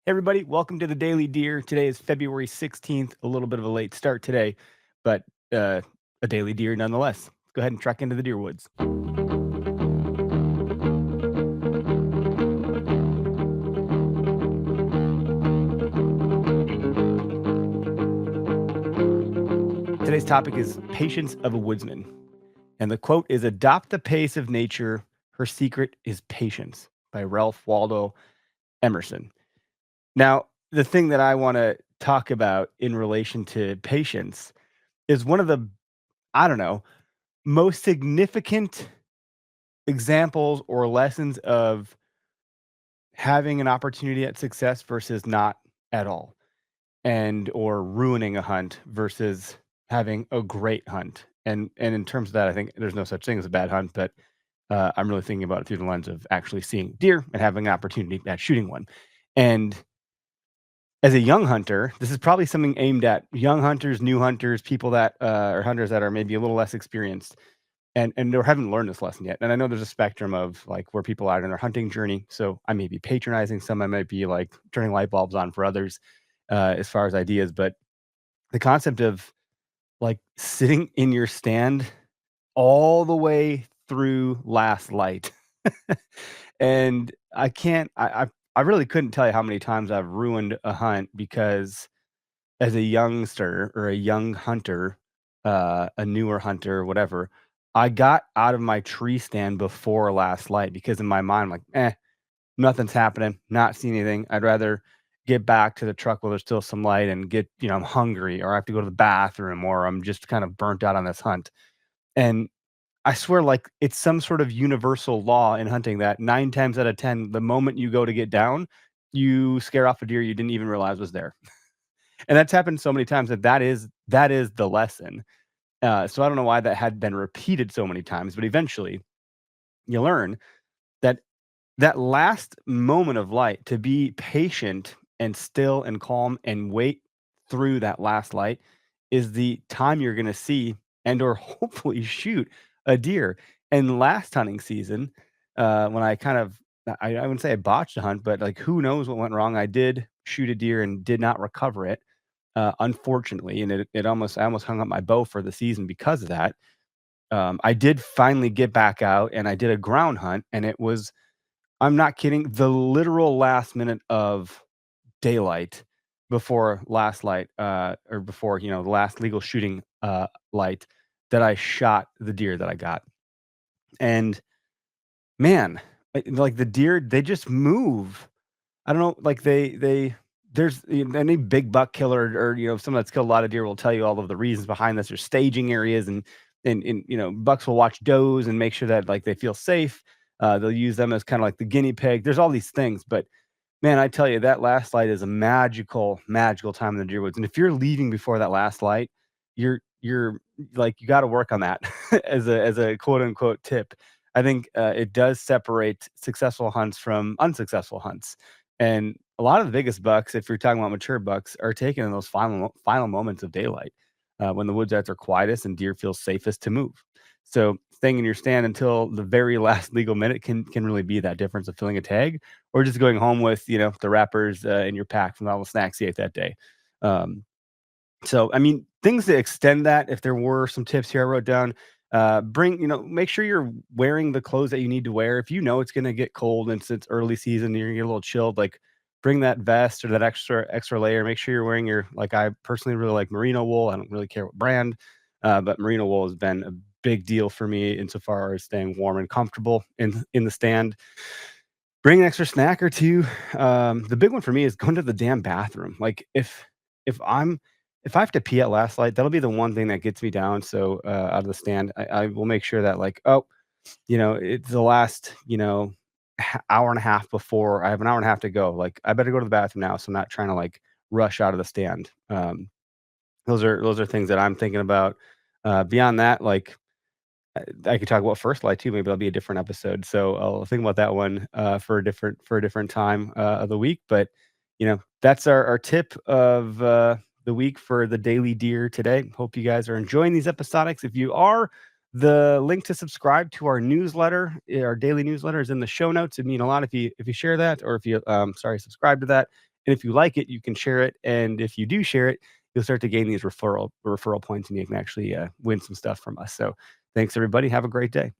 Hey everybody, welcome to the Daily Deer. Today is February 16th, a little bit of a late start today, but a Daily Deer nonetheless. Go ahead and trek into the deer woods. Today's topic is Patience of a Woodsman. And the quote is Adopt the pace of nature. Her secret is patience by Ralph Waldo Emerson. Now, the thing that I want to talk about in relation to patience is one of the, I don't know, most significant examples or lessons of having an opportunity at success versus not at all, and or ruining a hunt versus having a great hunt. And in terms of that, I think there's no such thing as a bad hunt, but I'm really thinking about it through the lens of actually seeing deer and having an opportunity at shooting one. And as a young hunter, this is probably something aimed at young hunters, new hunters, people that are hunters that are maybe a little less experienced and they haven't learned this lesson yet. And I know there's a spectrum of like where people are in their hunting journey. So I may be patronizing some, I might be like turning light bulbs on for others as far as ideas. But the concept of like sitting in your stand all the way through last light. And I really couldn't tell you how many times I've ruined a hunt because as a youngster or a young hunter, a newer hunter, whatever, I got out of my tree stand before last light because in my mind, I'm like, nothing's happening, not seeing anything. I'd rather get back to the truck while there's still some light and I'm hungry or I have to go to the bathroom or I'm just kind of burnt out on this hunt. And I swear, like it's some sort of universal law in hunting that 9 times out of 10, the moment you go to get down, you scare off a deer you didn't even realize was there. And that's happened so many times that is the lesson. So I don't know why that had been repeated so many times, but eventually you learn that that last moment of light to be patient and still and calm and wait through that last light is the time you're going to see and or hopefully shoot a deer. And last hunting season, when I kind of I wouldn't say I botched a hunt, but like who knows what went wrong. I did shoot a deer and did not recover it, unfortunately, and I almost hung up my bow for the season because of that. I did finally get back out and I did a ground hunt, and it was, I'm not kidding, the literal last minute of daylight before last light, or before the last legal shooting light that I shot the deer that I got. And man, like the deer, they just move. I don't know, like they there's any big buck killer or someone that's killed a lot of deer will tell you all of the reasons behind this. There's staging areas and bucks will watch does and make sure that like they feel safe. They'll use them as kind of like the guinea pig. There's all these things, but man, I tell you that last light is a magical time in the deer woods. And if you're leaving before that last light, you're like you got to work on that as a quote unquote tip. I think it does separate successful hunts from unsuccessful hunts. And a lot of the biggest bucks, if you're talking about mature bucks, are taken in those final moments of daylight, when the woods are quietest and deer feel safest to move. So staying in your stand until the very last legal minute can really be that difference of filling a tag or just going home with the wrappers in your pack from all the snacks you ate that day. Um, so I mean, things to extend that. If there were some tips here I wrote down, make sure you're wearing the clothes that you need to wear. If you know it's going to get cold and it's early season, you're going to get a little chilled. Like bring that vest or that extra layer. Make sure you're wearing your, like I personally really like merino wool. I don't really care what brand, but merino wool has been a big deal for me insofar as staying warm and comfortable in the stand. Bring an extra snack or 2. The big one for me is going to the damn bathroom. Like, if I'm if I have to pee at last light, that'll be the one thing that gets me down, so, out of the stand, I will make sure that, like, "Oh, it's the last, hour and a half before I have an hour and a half to go, like, I better go to the bathroom now, so I'm not trying to, like, rush out of the stand." Those are things that I'm thinking about. Beyond that, like I could talk about first light too. Maybe that'll be a different episode. So I'll think about that one for a different time of the week. But that's our tip of the week for the Daily Deer today. Hope you guys are enjoying these episodics. If you are, the link to subscribe to our newsletter, our daily newsletter, is in the show notes. It'd mean a lot if you share that, or if you subscribe to that. And if you like it, you can share it. And if you do share it, you'll start to gain these referral points, and you can actually win some stuff from us. So thanks, everybody. Have a great day.